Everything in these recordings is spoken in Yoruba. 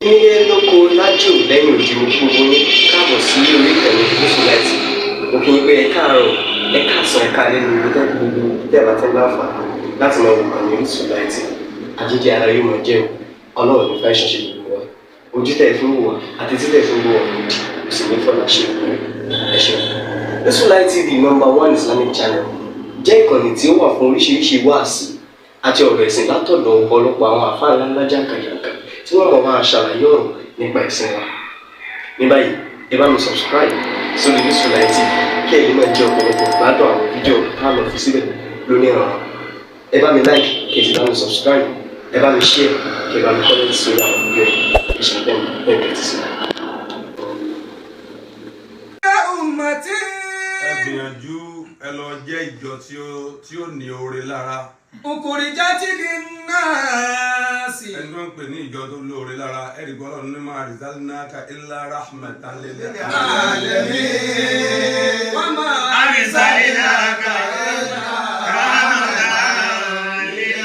Nílé lóko lájò lẹ́yìn òdì mo kí gbogbo yín káàbọ̀ sí orí ìkànnì Musilight. Mo kí yín pé ẹ káàárọ̀, ẹ káàsán, ẹ káalẹ́ ní ibi tẹ́lẹ̀ gbogbo tẹ́lẹ̀ àti láǹfààní láti máa wò ìkànnì Musilight. Àjíjẹ ara yóò máa jẹun, ọlọ́run ní fẹ́ ṣọṣẹ́ gbogbo wa. Ojú tẹ̀ fún wò wá àti títẹ̀ fún wò wá lòdì, kò sì ní fọ́nà ṣe ẹ ṣeun. Musilight TV #1 Islamic channel jẹ́ ìkànnì tí ó wà fún oríṣiríṣi wáàsí àti ọ̀rọ̀ ẹ̀sìn látọ̀dọ̀ ọ̀pọ̀lọpọ̀ àwọn àfáà ńláńlá jàǹkàjàǹkà tí wọ́n mọ̀ máa ṣàlàyé ọ̀rọ̀ nípa ẹ̀sìn wa. Ní báyìí, ẹ bá mi subscribe sórí Musilight TV kí ẹ lè máa jẹ ọ̀pọ̀lọpọ̀ gbádùn àwọn fídíò táwọn fi síbẹ̀ lónìí ọ̀rọ̀. Ẹ bá mi like kí ẹ sì bá mi subscribe, ẹ bá mi share kí ẹ bá mi comment sórí àwọn fídíò yìí. Ìṣẹ̀lẹ̀ bẹ́ẹ̀ bẹ́ẹ̀ ti sí. Ẹ gbìyànjú ẹ lọ jẹ́ ìjọ tí ó ní oore lára. Ukhrijat lin-nasi. Ẹni tó ń pè ní ìjọ tó lóore lára ẹ̀rí gbọ́ Ọlọ́run ní ma arsalnaka illa rahmatan lil alamin. Wa ma arsalnaka illa rahmatan lil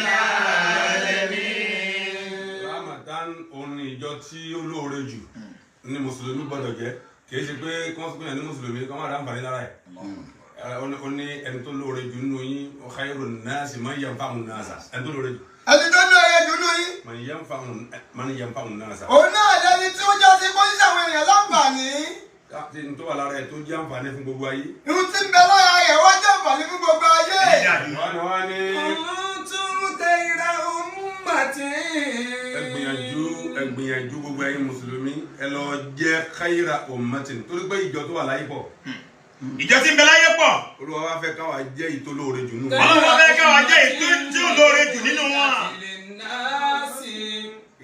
alamin. Rahmatan òun ni ìjọ tí ó lóore jù ní Mùsùlùmí gbọ́dọ̀ jẹ́. Kì í ṣe pé kọ́nsìpìyàn ní Mùsùlùmí kọ́ máa dáǹfààní lára ẹ̀. Ó ní ẹni tó lóore jù nínú yín khairun nasi man yanfa'un nasa. Ẹni tó lóore jù. ẹni tó lóore jù nínú yín. Man yanfa'un nasa. Òun náà lẹni tí ó jẹ́ sí kó ṣiṣẹ́ àwọn èèyàn láǹfààní. Tí n tó wà lára ẹ̀ tó jẹ́ àǹfààní fún gbogbo ayé. Irun tí ń bẹ lára rẹ̀ wá jẹ́ àǹfààní fún gbogbo ayé. Wọ́n ní Kuntum khayra ummatin. ẹ gbìyànjú gbogbo ayé Mùsùlùmí ẹ lọ jẹ́ khayra ummatin torí pé ìjọ tó wà láyé pọ̀. Ìjọ tí ń bẹ láyé pọ̀. Olúwa wá fẹ́ káwa jẹ́ ìtò lóore jù nínú wọn. Ọlọ́run wá fẹ́ káwa jẹ́ ìtò tí ó lóore jù nínú wọn.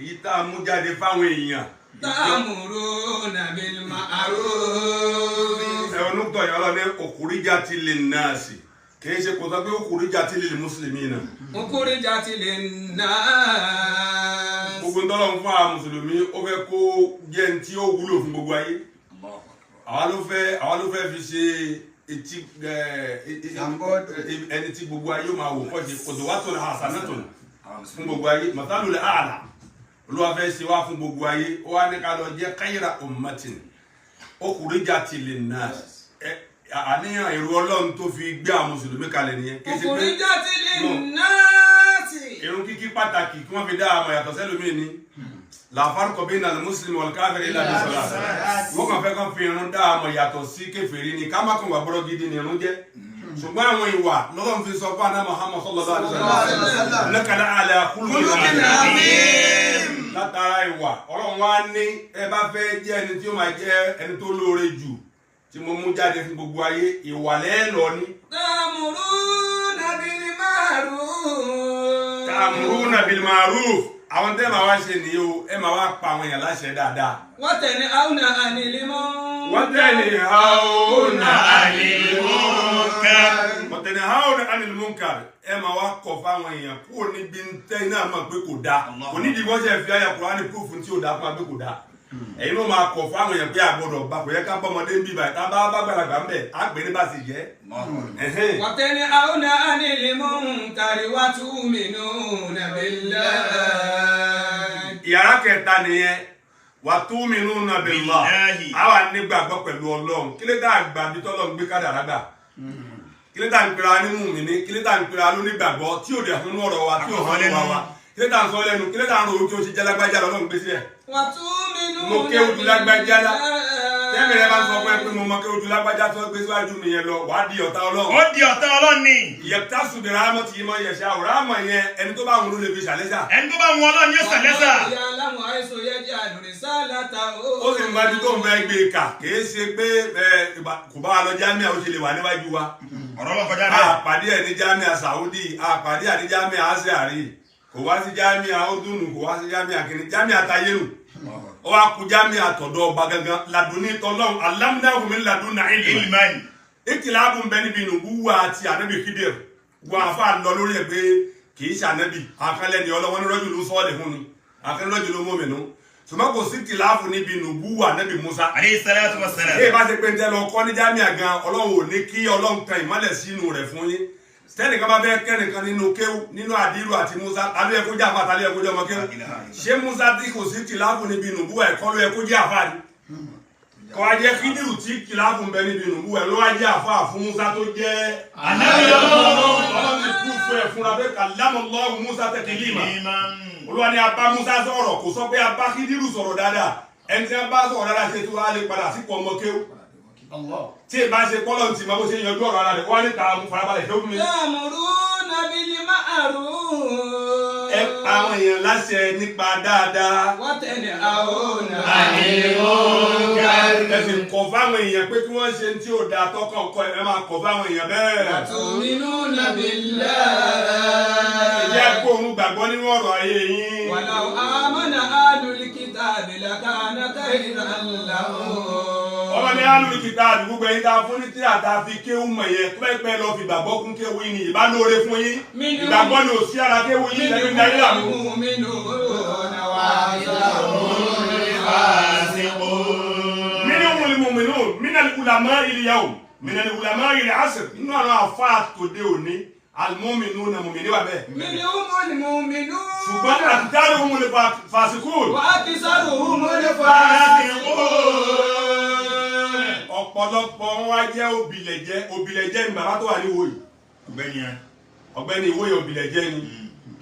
Èyí tá a mú jáde fáwọn èèyàn. Ta'muruna bil ma'ruf. Ẹ̀wọ̀n tọ̀ yọ lọ ní ukhrijati linnasi kì í ṣe kò sọ pé ukhrijati lil muslimina. Ukhrijat lin-nas. Gbogbo ntọ́lọ̀ ń fún àwọn Mùsùlùmí ó fẹ́ kó jẹ́ ní tí ó wúlò fún gbogbo ayé. Àwa ló fẹ́ fi ṣe ẹni tí gbogbo ayé máa wò kọ́ ṣe qudwatun hasanatun fún gbogbo ayé mathalul a'la. Olúwa fẹ́ ṣe wá fún gbogbo ayé ó wá ní ká lọ jẹ́ khayra ummatin ukhrijat linnas. Àníyàn èrò Ọlọ́run tó fi gbé àwọn Mùsùlùmí kalẹ̀ nìyẹn. Ukhrijat lin-nas. Irun kíkí pàtàkì kí wọ́n fi dá àmọ̀ yàtọ̀ sẹ́lómi ni. La farqa bayna al-muslimi wal-kafiri illa bis-salat. Wọ́n kàn fẹ́ kàn fi irun dá àmọ̀ yàtọ̀ sí kèfèrí ni ká má kàn wà bọ́rọ̀ gidi ni irun jẹ́. Ṣùgbọ́n àwọn ìwà lọ́dọ̀ fi sọ fún àná Muhammad sallallahu alaihi wasallam. Innaka la'ala khuluqin azim. Látara ìwà Ọlọ́run wá ní ẹ bá fẹ́ jẹ́ ẹni tí ó máa jẹ́ ẹni tó lóore jù tí mo mú jáde fún gbogbo ayé ìwà lẹ́ẹ̀lọ́ ni. Ta'muruna bil ma'ruf. Ta'muruna bil ma'ruf. Àwọn tẹ́ máa wá ṣe nìyí o ẹ máa wá pa àwọn èèyàn láṣẹ dáadáa. Wa tanhauna 'anil munkar. Wa tanhauna 'anil munkar. Wa tanhauna 'anil munkar. Ẹ máa wá kọ̀ fáwọn èèyàn kúrò níbi tẹ́ iná mọ̀ pé kò dáa. Kò nídìí wọ́n ṣe fi àyà Kùránì púrúfù tí ò dáa fún wa pé kò dáa. Ẹ̀yin ló máa kọ̀ fáwọn èèyàn pé àgbọ̀dọ̀ bá kò yẹ ká bọ́mọdé ń bí báyìí tá bá gbàlagbà ń bẹ̀ á gbé ní bá sì jẹ́. Wa tanhauna 'anil munkari wa tu'minuna billah. Ìyàrá kẹta nìyẹn wa tu'minuna billah. Àwa nígbàgbọ́ pẹ̀lú Ọlọ́run kí ló dá àgbà bí tọ́lọ́run gbé kádàrá gbà. Kí ló dá ń pera ní mùmínì kí ló dá ń pera lónígbàgbọ́ tí ò dẹ̀ fún ọ̀rọ̀ wa tí ò hàn ní wa wa. Kí ló dá ń sọ lẹ́nu kí ló dá ń ro ojú ó ṣe jálágbájá lọ́lọ́run gbé sílẹ̀. Wa tu'minuna Mo ké ojú lágbájá lá. Tẹ́mi rẹ bá ń sọ fún ẹ pé mo mọ ké ojú lágbájá tó gbé síwájú mi yẹn lọ wàá di ọ̀tá Ọlọ́run. Ó di ọ̀tá Ọlọ́run ni. Ìyẹ̀tá sùdì rámọ̀ tí mo yẹ̀ ṣe àwòrán àmọ̀ yẹn ẹni tó bá wọn ló lè fi ṣàlẹ́sà. Ẹni tó bá wọn Ọlọ́run yóò ṣàlẹ́sà. Ya'lamu haythu yaj'alu risalatahu. Ó sì ń gbájú tó ń fẹ́ gbé e kà kìí ṣe pé kò bá wa lọ jámíà ó ṣe lè wà níwájú wa. Ọ̀rọ̀ lọ kọjá bẹ́ẹ̀. Àpàdé ẹ̀ ní jámíà Saudi àpàdé ẹ̀ ní jámíà Asiari kò wá sí jámíà Odunu kò wá sí jámíà kìíní jámíà Tayeru. Ó wá kú jámíà tọ̀dọ̀ ọba gangan ladùnní tọ́lọ́hún alámúdáhùn mi ladùnná ilman. Ìkìláàbù ń bẹ níbi nubuwa àti ànábì Khidir wọn àfa lọ lórí ẹ̀ pé kìí ṣe ànábì àkànlẹ̀ ni ọlọ́wọ́n ní rọ́jò ló sọ́ọ̀lẹ̀ fún ni àkànlẹ̀ rọ́jò ló mọ̀mìnú ṣùgbọ́n kò sí kìláàfù níbi nubuwa ànábì Musa. Alayhi salatu wassalam. Ẹ bá ṣe pé ń tẹ́ lọ kọ́ ní jámíà gan Ọlọ́run ò ní kí Ọlọ́run tan ìmọ́lẹ̀ sínú rẹ̀ fún yín tẹ́nìkan bá fẹ́ kẹ́nìkan nínú kéwú nínú àdírù àti Musa tàbí ẹkú jẹ́ àfà tàbí ẹkú jẹ́ ọmọ kéwú ṣé Musa tí kò sí kìláàfù níbi nùbúwà ẹ̀kọ́ ló ẹkú jẹ́ àfà ni kọ́ wá jẹ́ Kídírù tí kìláàfù ń bẹ níbi nùbúwà ẹ̀ ló wá jẹ́ àfà fún Musa tó jẹ́ ọlọ́run kú fún ẹ̀ fúnra pé kàlámọ̀lọ́hù Musa taklima olúwa ni a bá Musa sọ̀rọ̀ kò sọ pé a bá Kídírù sọ̀rọ̀ dáadáa ẹni tí a bá sọ̀rọ̀ dáadáa ṣe tó wá lè padà sípò ọmọ kéwú tí ì bá ṣe pọ́lọ̀ tí ma bó ṣe yanjú ọ̀rọ̀ ara rẹ̀ wọ́n ní ta farabalẹ̀ tó mi. Ta'muruna bil ma'ruf. Ẹ pa àwọn èèyàn láṣẹ nípa dáadáa. Wa tanhauna 'anil munkar. Ẹ sì kọ̀ fáwọn èèyàn pé kí wọ́n ṣe tí ò dáa tọ́kàn kọ ẹ máa kọ̀ fáwọn èèyàn bẹ́ẹ̀. Wa tu'minuna billahi. Ìjẹ́ kóòrùn gbàgbọ́ nínú ọ̀rọ̀ ayé yín. Walau amana ahlul kitabi lakana khayran lahum. Ọmọ ní alùpùpù kìtà àdúgbò ẹ̀yin tá a fún ní tí àtà fi kéwù mọ̀ yẹn pẹ́pẹ́ lọ fi gbàgbọ́ kún kéwù yín ni ìbá lóore fún yín ìgbàgbọ́ ni ò sí ara kéwù yín lẹ́nu ní ayé làmú. Minhum al-mu'minun minal ulama'i al-yawm minal ulama'i al-'asr nínú àwọn àfa tòde òní al-mu'minun mùmìnì wà bẹ́ẹ̀. Minhum al-mu'minun. ṣùgbọ́n aktharuhum al-fasiqun. Wa aktharuhum al-fasiqun. Ọ̀pọ̀lọpọ̀ wọn wá jẹ́ òbílẹ̀jẹ́ ni bàbá tó wà ní ìwòyí ọ̀gbẹ́ni ìwòyí òbílẹ̀jẹ́ ni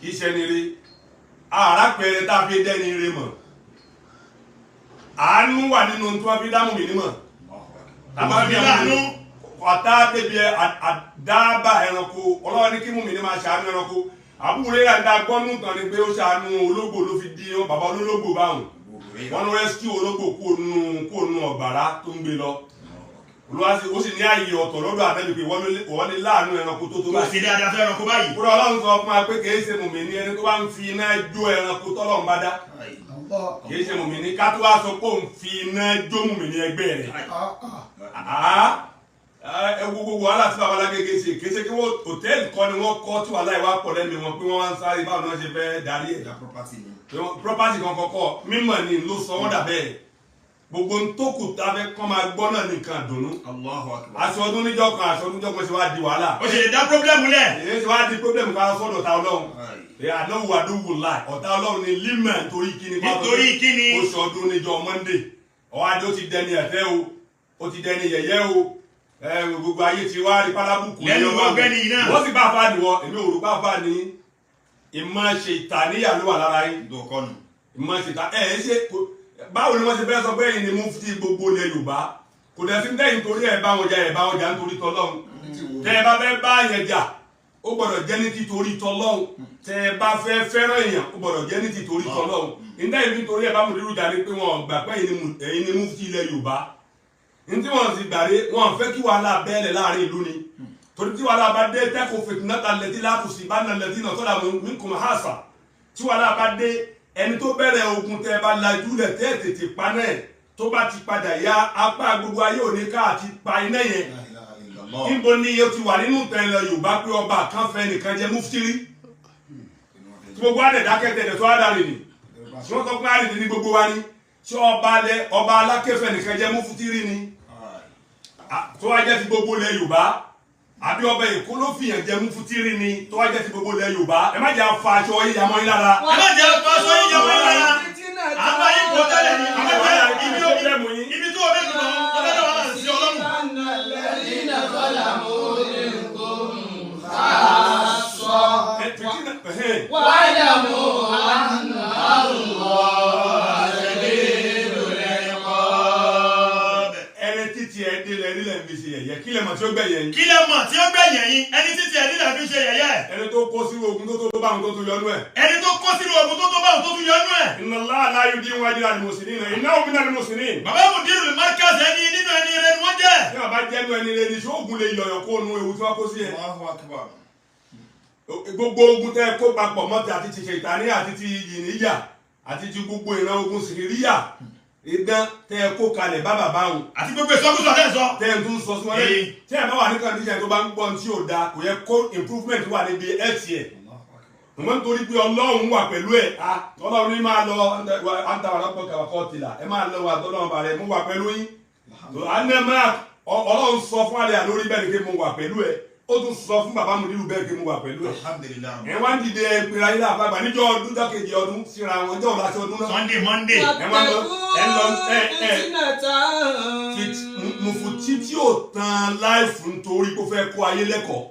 kìí ṣe ní rí ààrá pẹ̀rẹ̀ tá a fi dẹ́ni rí mọ̀ àánú wà nínú tí wọ́n fi dámù mi nímọ̀ ọ̀tá débi àdábà ẹranko ọlọ́wọ́ ní kí mú mi ní máa ṣàánú ẹranko àbúrò rẹ̀ àdá gbọ́nù kan ni pé ó ṣàánú ológbò ló fi di bàbá olólógbò báwọn wọ́n ló rescue ológbò kó nù ọ̀gbàrá tó ń gbé lọ olùwàsí ó sì ní ààyè ọ̀tọ̀ lọ́dọ̀ àtẹ́lẹ̀ pé wọ́n ní láàánú ẹranko tó báyìí. kò sí dáadáa fẹ́ ẹranko báyìí. kúrò ọlọ́run sọ fún wa pé kìí ṣe mùmínì ẹni tó bá ń fi iná jó ẹranko tọ́lọ́run bá dá kìí ṣe mùmínì ká tó wá sọ pé òun fi iná jó mùmínì ẹgbẹ́ rẹ̀. ẹ gbogbo wàhálà tí babalá gègé ṣe kìí ṣe kí wọ́n hòtẹ́ẹ̀lì kọ́ ni wọ́n kọ́ tí wàhálà ìwà pọ̀ lẹ́nu wọn pé wọ́n wá ń sáré báwọn náà ṣe fẹ́ darí ẹ̀. property kan kọ́kọ́ mímọ̀ ni ló sọ wọ́n dà bẹ́ẹ̀ gbogbo ntókù tá a fẹ́ kọ́ máa gbọ́ náà nìkan dùnú. aṣọ ọdún níjọ́ kan aṣọ ọdún níjọ́ kan ṣe wá di wàhálà. ó ṣe lè dá pírọ́blẹ́mù lẹ̀. èyí ṣe wá di pírọ́blẹ́mù ká sọ́dọ̀ ọ̀tá ọlọ́run. àdánwò àdúgbò láì ọ̀tá ọlọ́run ni límẹ̀ nítorí kíni. nítorí kíni. oṣù ọdún níjọ́ Monday ọ̀hádé ó ti dẹni ẹ̀fẹ́ o ó ti dẹni yẹ̀yẹ́ o gbogbo ayé ti wá rí pálábùkù. lẹ́nu ọgbẹ́ni yìí náà. wọ́n sì bá fa ni wọ èmi ò rò bá fa ni ìmọ̀ ṣe ìtàníyà ló wà lára yín. dòkọ́nù. ìmọ̀ ṣe ìtà ṣe báwo ni wọ́n ṣe fẹ́ sọ pé ẹ̀yin ni mufti gbogbo ilẹ̀ Yorùbá kò dẹ̀ sí dẹ́yìn torí ẹ̀ bá wọn jà nítorí tọlọ́hun tẹ́ ẹ bá fẹ́ bá yẹn jà ó gbọ́dọ̀ jẹ́ ní títorí tọlọ́hun tẹ́ ẹ bá fẹ́ fẹ́ràn èèyàn ó gbọ́dọ̀ jẹ́ ní títorí tọlọ́hun nígbà yìí nítorí ẹ̀ bá mo dúró jáde pé wọn gbà pé ẹ̀yin ni mufti ilẹ̀ Yorùbá ní tí wọ́n sì gbàdé wọn fẹ́ kí wàhálà bẹ́ẹ̀lẹ̀ láàrin ìlú ni torí tí wàhálà bá dé tẹ́kọ̀ọ́ fìtínátà lẹ́tí látùsí bá nà lẹ́tí náà tọ́lá minkum hasa tí wàhálà bá dé ẹni tó bẹ̀rẹ̀ ogun tẹ́ bá lajú lẹ̀ tẹ́ tètè paná ẹ̀ tó bá ti padà ya apá gbogbo ayé òní ká àti pa iná yẹn níbo ni o ti wà nínú tẹ̀lẹ̀ Yorùbá pé ọba kan fẹ́ nìkan jẹ́ muftiri tí gbogbo adẹ̀ dákẹ́ tẹ̀lẹ̀ tó ádàrí ni tí wọ́n sọ pé àrìndì ní gbogbo wa ni tí ọba alákẹ́fẹ́ nìkan jẹ́ muftiri ni tó wá jẹ́ ti gbogbo ilẹ̀ Yorùbá àbí ọba Èkó ló fìyàn jẹ mufutiri ni tó wá jẹ́ ti gbogbo ilẹ̀ Yorùbá ẹ má jẹ́ afa aṣọ yíyamọ́ yín lára. ẹ má jẹ́ afa aṣọ yíyamọ́ yín lára. àbá yín kò tẹ́lẹ̀ ní ibi tó o bẹ dùn ọbẹ̀ náà wà láti sí Ọlọ́run. wàhálà mọ́ kílẹ̀ mọ̀ tí ó gbẹ̀yẹ̀ yín. kílẹ̀ mọ̀ tí ó gbẹ̀yẹ̀ yín ẹni títí ẹni là fi ṣe yẹ̀yẹ́. ẹni tó kó sínú ogun tó tó bá àwọn tó tún yọnú ẹ̀. ẹni tó kó sínú ogun tó tó bá àwọn tó tún yọnú ẹ̀. Inna Allaha la yudi'u ajra al-muhsinin innahu minal muhsinin. bàbá mudirul markaz ẹni nínú ẹni rẹ ni wọ́n jẹ́. ní bàbá jẹ́ nínú ẹni rẹ ni ṣóògùn lè yọ̀yọ̀ kó nu ewu tí wọ́n kó sí ẹ. gbogbo ogun tẹ́ kó papọ̀ mọ́tì àti ti ṣètàní àti ti yìnyíyà àti ti gbogbo ìran ogun sìríyà ìdán tẹ́ kó kalẹ̀ bá bàbá wọn. àti gbogbo ìsọkúsọ tẹ́ sọ. tẹ́ ń tún sọ sí wọn lẹ́yìn tí ẹ bá wà ní kàndíṣẹ́ tó bá ń gbọ́n tí ò da kò yẹ kó improvement wà níbi ẹ̀tì ẹ̀. mo ń torí pé Ọlọ́run wà pẹ̀lú ẹ̀ Ọlọ́run ní máa lọ àǹtàwọn ọ̀pọ̀ kàwákọ́ tìlà ẹ máa lọ wà tọ́lọ́run bàrẹ̀ mo wà pẹ̀lú yín. Ọlọ́run sọ fún àlẹ́ àlórí bẹ́ẹ̀ ni pé mo wà pẹ̀lú ẹ̀ ó tún sọ fún bàbá Mudiru bẹ́ẹ̀ kí mo wà pẹ̀lú ẹ̀. Alhamdulillah. ẹ wá ń dìde ìpèrè ayé làbá àgbà níjọ́ ọdún dọ́kejì ọdún síra wọn ọjọ́ ọ̀la sí ọdún náà. Sunday Monday. ẹ wá lọ mufti tí ò tan láìfù nítorí kó fẹ́ kó ayé lẹ́kọ̀ọ́.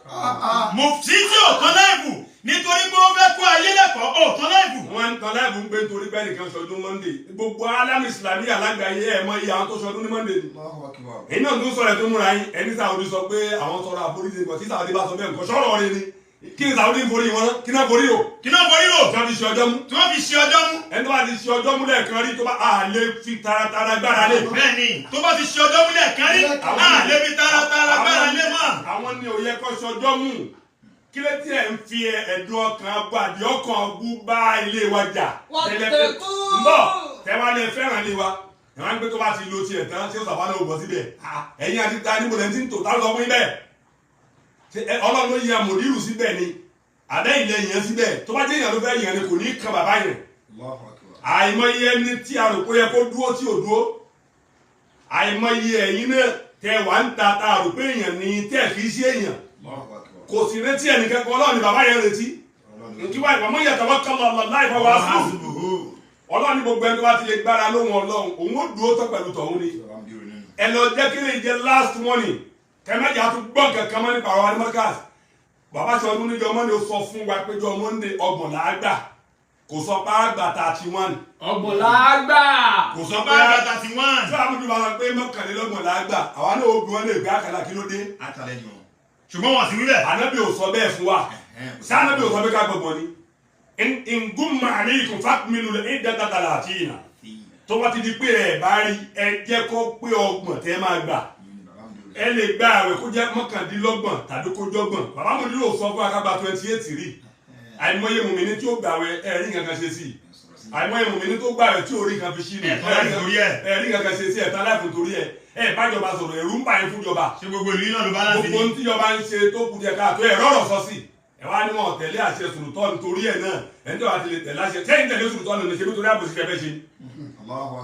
Mufti tí ò tan láìfù nítorí pé ó fẹ́ kó ayé lẹ́kọ̀ọ́ ó tan láìfù. wọ́n ń tan láìfù ń gbé nítorí bẹ́ẹ̀ nìkan ṣọdún Monday gbogbo alámì ìsìlámì alágbàáyé ẹ̀ mọ iye àwọn tó ṣọdún ní Monday ni. èyí náà tó sọ̀rọ̀ ẹ̀ tó múra yín ẹni Saudi sọ pé àwọn sọ̀rọ̀ àforíjì nǹkan tí Saudi bá sọ bẹ́ẹ̀ nǹkan sọ̀rọ̀ rẹ ni kí ni Saudi ń forí wọn kí náà forí o. Kí náà forí o. tí wọ́n fi ṣe ọjọ́ mú. Tí wọ́n fi ṣe ọjọ́ mú. ẹni tó bá ti ṣe ọjọ́ mú lẹ́ẹ̀kan rí tó bá lè fi taratara gbára lé. Bẹ́ẹ̀ni tó bá ti ṣe ọjọ́ mú lẹ́ẹ̀kan rí lè fi taratara gbára lé mọ́. àwọn ni òye kọ́ ṣe ọjọ́ mú kí ló tí ẹ̀ ń fi ẹ̀dùn ọkàn gbàdí ọkàn bú bá ilé wa jà. ńbọ̀ tẹ́wá lè fẹ́ràn ilé wa ẹ̀wọ̀n ń gbé tó bá ti lo tiẹ̀ tán tí ó sàbá náà bọ̀ síbẹ̀ ẹ̀yin àti ta níbo lẹ́ni tí ń tò tá ló sọ fún yín bẹ́ẹ̀ Ọlọ́run ló yẹ Mudiru síbẹ̀ ni àdéhìn lè yẹn síbẹ̀ tó bá jẹ́ èèyàn ló fẹ́ yẹn ni kò ní kan bàbá yẹn àìmọye ẹni tí a rò pé yẹ kó dúró tí ò dúró àìmọye ẹ̀yin náà tẹ wà ń ta tá a rò pé èèyàn ni tẹ́ fi sí èèyàn kò sì retí ẹnìkẹ́kọ̀ọ́ Ọlọ́run ni bàbá yẹn retí nkí wáyé wọ́n mọ̀ yàtọ̀ wọ́n kọ́ lọ́ọ́ láì fọwọ́ àṣù Ọlọ́run ní gbogbo ẹni tó bá ti lè gbára lóhùn Ọlọ́run òun ó dúró tán pẹ̀lú tọ̀hún ni ẹ lọ jẹ́ kí lè jẹ́ last warning kẹ́mẹ́jà tó gbọ́n kankan mọ́ nípa àwọn animalcas bàbá sọ ọdún níjọ Monday ó sọ fún wa pé jọ Monday ọgbọ̀n làágbà kò sọ pé àgbà 31 ọgbọ̀n làágbà kò sọ pé àgbà 31 tí wàá mújú wa sọ pé mọ́kànlélọ́gbọ̀n làágbà àwa náà ó bí wọn lè gbé àkàlà kí ló dé. ṣùgbọ́n wọ́n sì wí bẹ́ẹ̀. Ànábì ò sọ bẹ́ẹ̀ fún wa sí Ànábì ò sọ pé ká gbọ̀gbọ̀n ni ngumma alaykum fakmilu al-iddata 30 tó bá ti di pé ẹ̀ bá rí ẹ jẹ́ kó pé ọgbọ̀n tẹ́ máa gbà ẹ lè gba àwẹ̀ kó jẹ́ mọ́kàndínlọ́gbọ̀n tàbí kó jọ́gbọ̀n bàbá Mudiru ò sọ fún akábà 28 rí àìmọye mùmíní tí ó gbàwẹ̀ ẹ̀rí nǹkan kan ṣe sí àìmọye mùmíní tó gbàwẹ̀ tí orí kan fi ṣí ni ẹ̀rí nǹkan kan ṣe sí ẹ̀tàn láìfún torí ẹ̀ bájọba sọ̀rọ̀ ẹ̀rú ń bá yín fúnjọba ṣé gbogbo ìlú náà ló bá láti ní gbogbo tíjọba ń ṣe tó kù díẹ̀ káàtó ẹ̀ rọ̀rọ̀ sọ sí ẹ wá ní wọn tẹ̀lé àṣẹ sùrùtọ́ nítorí ẹ̀ náà ẹni tó wà ti lè tẹ̀lé àṣẹ tẹ́yìn tẹ̀lé sùrùtọ́ ní ṣe nítorí àbòsí kẹfẹ́ ṣe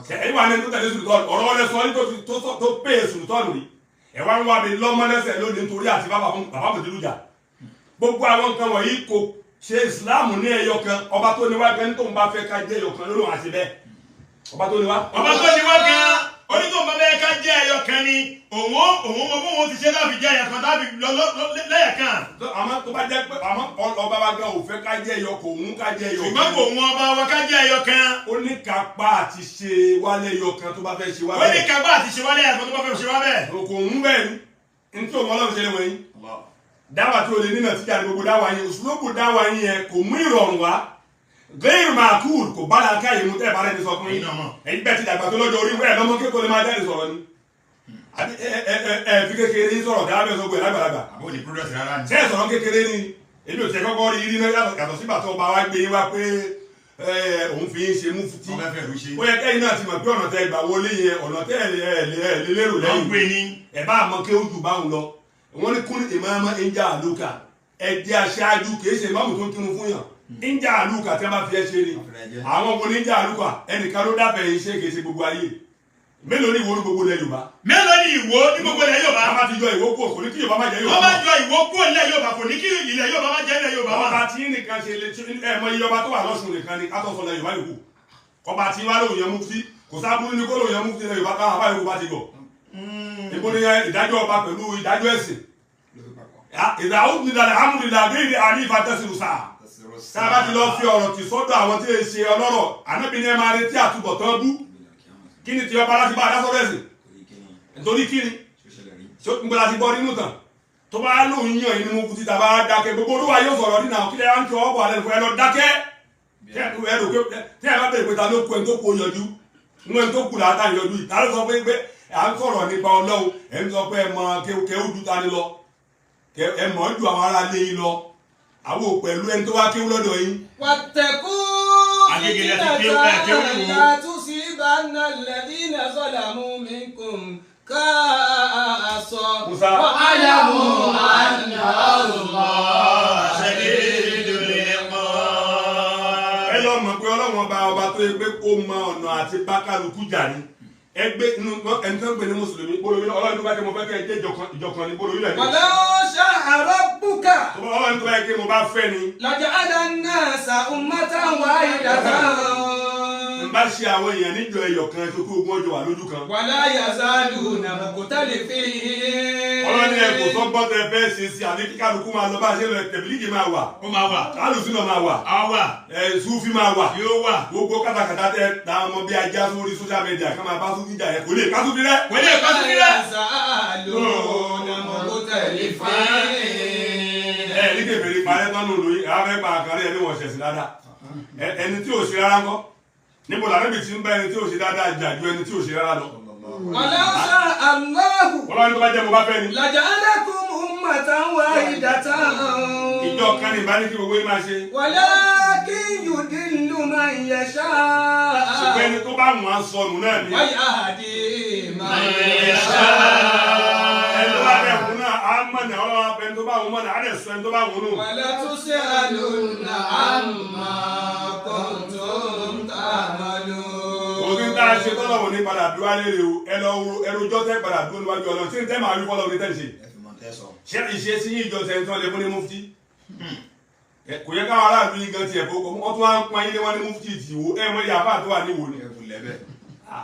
ẹ̀yìn wà ní tó tẹ̀lé sùrùtọ́ ọ̀rọ̀ ọ̀rẹ́ sọ tó pè é sùrùtọ́ nù ẹ wá ń wá mi lọ́mọdẹ́sẹ̀ lónìí nítorí àti bàbá Mudiru jà gbogbo àwọn nǹkan wọ̀nyí kò ṣe ìsìláàmù ní ẹyọ kan ọba tó ní wá gan tó ń bá fẹ́ ká jẹ́ ẹyọ kan lórí àti bẹ́ẹ̀ ọba tó ní wá. ọba tó ní wá gan onítòun bá bẹ́ẹ̀ ká jẹ́ ẹyọ kan ni òun mọ bóun ti ṣe láfi jẹ́ ẹyọ kan láfi lẹ́yẹ̀ kan. àmọ́ tó bá jẹ́ pé àmọ́ ọba wa gan ò fẹ́ ká jẹ́ ẹyọ kò ń ká jẹ́ ẹyọ kan. ṣùgbọ́n kò ń ọba wa ká jẹ́ ẹyọ kan. ó ní kápá àti ṣe wálé ẹyọ kan tó bá fẹ́ ṣe wá ó bẹ́ẹ̀. ní kápá àti ṣe wálé ẹyọ kan tó bá fẹ́ ṣe wá bẹ́ẹ̀. kò ń bẹ́ẹ̀ ni ní tí òun Ọlọ́run ṣe lé wọ̀nyí. dáwà tí o lè nínà tíjà ní gbogbo dáwà yín òṣùlókù dáwà yín yẹn kò mú ìrọ̀rùn wá gẹ́rù màkúùl kò bá láǹkà yìí mú tẹ́lẹ̀ bá rẹ̀ ti sọ fún yín ẹ̀yin bẹ́ẹ̀ ti dàgbà tó lọ́jọ́ orí wẹ́ẹ̀ lọ́mọ kékeré máa jáde sọ̀rọ̀ ni fi kékeré yín sọ̀rọ̀ dáa bẹ́ẹ̀ sọ́gbọ̀ ẹ̀ lágbàlagbà ṣé ẹ̀ sọ̀rọ̀ kékeré ni èmi ò tẹ́ kọ́kọ́ rí rí náà yàtọ̀ sígbà tó bá wá gbé wá pé òun fi ń ṣe mufti ó yẹ kẹ́yìn náà ti mọ̀ pé ọ̀nà tẹ́ gbà wọlé yẹn ọ̀nà tẹ́ lérò lẹ́yìn ẹ̀ bá mọ kéwùjù báwọn lọ wọ́n ní kún ìmáàmá ìjà àlùkà ẹ̀jẹ̀ aṣáájú kìí ṣe ìmáàmù tó ń kírun fún yàn ìjà àlùkà tí wọ́n bá fi ẹ́ ṣe ni àwọn ọmọ ní ìjà àlùkà ẹnìkan ló dábẹ̀ yìí ṣe kìí ṣe gbogbo ayé mélòó ni ìwọ ní gbogbo ilẹ̀ Yorùbá. mélòó ni ìwọ ní gbogbo ilẹ̀ Yorùbá. wọ́n bá ti jọ ìwọ kúrò kò ní kí Yorùbá má jẹ́ Yorùbá. wọ́n bá jọ ìwọ kúrò ilẹ̀ Yorùbá kò ní kí ilẹ̀ Yorùbá má jẹ́ ilẹ̀ Yorùbá. ọba tí nìkan ṣe lè ẹ̀mọ iye ọba tó wà lọ́sùn nìkan ni kátó sọlẹ̀ Yorùbá yòókù ọba tí wàá lóun yẹn mufti kò sábúrú ní kó lóun yẹn mufti ilẹ̀ Yorùbá káwọn àbá Yorùbá ti gọ̀. ìbò ni ìdájọ́ ọba pẹ̀lú ìdájọ́ ẹ̀sìn ìdáhùn nílẹ̀ amúnilẹ̀ àgbéyìí àrífà tẹ̀sílù sáà sábà ti lọ fi ọ̀rọ̀ tì sọ́dọ̀ àwọn tí èsì ọlọ́rọ̀ anábìnrin ẹ̀ máa retí àtúbọ̀tán bú kí ni ti ọba láti bá adásọ́rọ̀ ẹ̀sìn nítorí kí ni tí ó ń gbọ́dọ̀ ti bọ́ nínú tàn tó bá lóun yàn inú mú ti tàbá dákẹ́ gbogbo olúwa yóò sọ̀rọ̀ nínú àwọn kílẹ̀ ń tọ́ ọ̀bọ̀ alẹ́ nìkan ẹ lọ dákẹ́ tí ẹ bá bẹ̀rẹ̀ pé ta ló kú ẹni tó kú yọjú inú ẹni tó kú làátà yọjú ìta ló sọ pé à ń sọ̀rọ̀ nípa Ọlọ́run ẹ̀ ń sọ pé ẹ mọ kéwú ju ta ni lọ ẹ mọ̀ ju àwọn ará lé yín lọ àwọn pẹ̀lú ẹni tó wá kéwú lọ́dọ̀ yín. wàtẹ̀kù fìtínàtà látúnṣìbánà lẹ́dínà sọ́làmù minkum káàsọ̀ wàhálàmù àná ẹ lọ mọ̀ pé Ọlọ́run ọba tó yẹ pé kó mọ ọ̀nà àti bá kálukú jà ní ẹgbẹ́ inú ẹni tó ń gbé ní mùsùlùmí bólóyún ọlọ́run tó bá kẹ́ mo fẹ́ kẹ́ ẹ jẹ́ ìjọkan ní bólóyún ẹ̀. wàlá sha'a rabbuka. ọlọ́run tó bá kẹ́ mo bá fẹ́ ni. laja'ala an-nasa ummatan wahidatan. n bá ṣe àwọn èèyàn níjọ ẹyọ kan tó kó ogún ọjọ́ wà lójú kan. wala yazaluna mukhtalifin. ọlọ́run ni ẹ kò sọ gbọ́dọ̀ ẹ fẹ́ ṣe sí àní kí kálukú máa lọ bá ṣe lọ tẹ̀bílíkì máa wà. ó máa wà. alùsùn náà máa wà. àwa. Súfì máa wà. yóò wà. gbogbo kátàkátà tẹ ta ọmọ bí ajá sórí social media ká máa bá Súfì jà yẹn kò lè ká Súfì rẹ. kò lè ká Súfì rẹ. yazaluna mukhtalifin. Ní kèfèrí parẹ́ tọ́nù lóyún àwọn fẹ́ pa àkàrẹ́ ẹni wọ̀n ṣẹ̀sì dáadáa ẹni tí ò ṣe rárá ńkọ́ níbo làwọn ibi tí ń bá ẹni tí ò ṣe dáadáa jà ju ẹni tí ò ṣe rárá lọ. wàlá sha'a Allahu. ọlọ́run tó bá jẹ́ mo bá fẹ́ ni. laja'alakum ummatan wahidatan. ìjọ kan ní ìbá ní kí gbogbo yín máa ṣe. walakin yudillu man yasha. ṣùgbọ́n ẹni tó bá mú a sọnù náà ni. wa yahdi man yasha. ẹni tó bá bẹ̀ fún náà á mọ̀nà ọlọ́run apẹ̀ ẹni tó bá wù mọ̀nà á dẹ̀ sọ ẹni tó bá wù nù. wala tus'alunna amma kuntum ta'malun. òfin tá a ṣe tọ́lọ̀ wò ní padà dúró alẹ́ rè o ẹrujọ́ tẹ́ padà dúró níwájú ọlọ́run tí ń tẹ́ màá rí fọ́lọ́ ní tẹ́lẹ̀ ṣe. ṣé ìṣe sí ìjọ sẹ́yìn tí wọ́n lè fún ní mufti. kò yẹ káwọn aráàlú yìí gan tiẹ̀ fowó wọ́n tún wá ń pọn ilé wọn ní mufti ti wo ẹ̀ mọ́ iye àbá tó wà ní wo ni.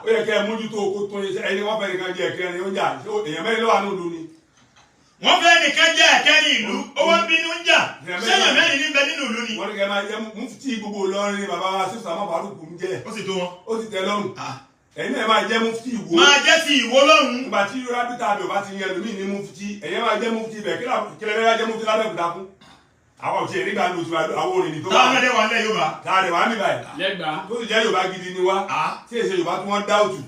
ó yẹ kẹ́ ẹ mójútó oko tó ẹni wọ́n fẹ́ nìkan jẹ ẹ̀kẹ́ ni ó ń jà èèyàn mẹ́rin ló wà ní òdu ni. wọ́n fẹ́ nìkan jẹ́ ẹ̀kẹ́rin ìlú owó bínú ń jà sẹ́yìn mẹ́rin níbẹ̀ nínú ìlú ni. wọ́n ní kẹ́ máa jẹ́ mufti gbogbo Ìlọrin ni bàbá wa sí sàmọ́ Fàrúkù ń jẹ́. ó sì tó wọn. ó ti tẹ́ lọ́rùn. ẹ̀yin náà máa jẹ́ mufti Ìwó. máa jẹ́ sí Ìwó lọ́rùn. ìgbà tí rábítà àbẹ̀ bá ti yẹn lómi ní mufti ẹ̀yin máa jẹ́ mufti bẹ̀ kílẹ̀ bẹ́ẹ̀ jẹ́ mufti lábẹ́òkúta fún. àwọn òṣèré nígbà ní oṣù àwọn òrìnnì tó wà. táwọn ẹ̀dẹ̀ wà lẹ́ Yorùbá. táàdẹ̀ wà mí báyìí. lẹ́gbàá. tó sì jẹ́ Yorùbá gidi ni wá. tí èsè Yorùbá tí wọ́n dá òtù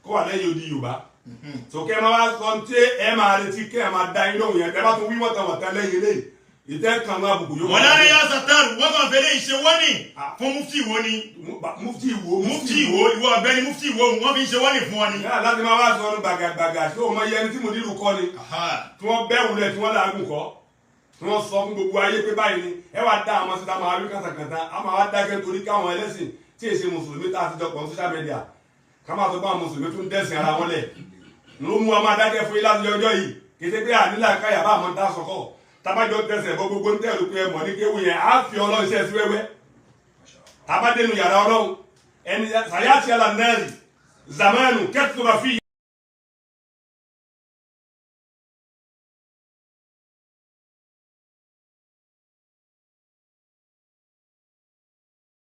kó wà lẹ́yìn odi Yorùbá. sókè ẹ máa sọ tí ẹ máa retí kẹ́ ẹ máa da yín lóhùn yẹn tẹ́ bá tún wí wọ́tàwọ̀tà lẹ́yìn lẹ́yìn ìtẹ́ kan náà àbùkù yóò. wọ́n lára yà sàtàrù wọ́n kàn fẹ́lẹ́ ìṣe wọ́n ní fún mufti Ìwó ni. mufti Ìwó. mufti Ìwó ìwọ ọ̀gbẹ́ni mufti Ìwó wọ́n fi ṣe wọ́n ní fún ọ ni. yàrá láti máa wá sọ ọ́nù gbàgàgbàgà tí ó mọ iye ẹni tí mo nílùú kọ́ ni. tí wọ́n bẹ́ wulẹ̀ tí wọ́n làágùn kọ́ tí wọ́n sọ fún gbogbo ayé pé báyìí ni ẹ wá dá àwọn síta máa wí kàtàkàtà á máa wá dákẹ́ torí káwọn ẹlẹ́sìn tí èsì mùsùlùmí tá a ti jọpọ̀ social media ká máa sọ pé àwọn mùsùlùmí tún dẹ́sìn ara wọn lẹ̀ ló mú wa máa dákẹ́ fún yín láti ọjọ́ yìí kété pé ànílà káyà bá àwọn dá sọkọ̀ tabajọ tẹsẹ̀ bọ́ gbogbo ń tẹ̀lé pé ẹ mọ̀ ní kéwù yẹn á fi Ọlọ́run iṣẹ́ sí wẹ́wẹ́ tabadẹnu yàrá Ọlọ́run ẹni sàyàtì àlànà zamanu kẹtùbà fi.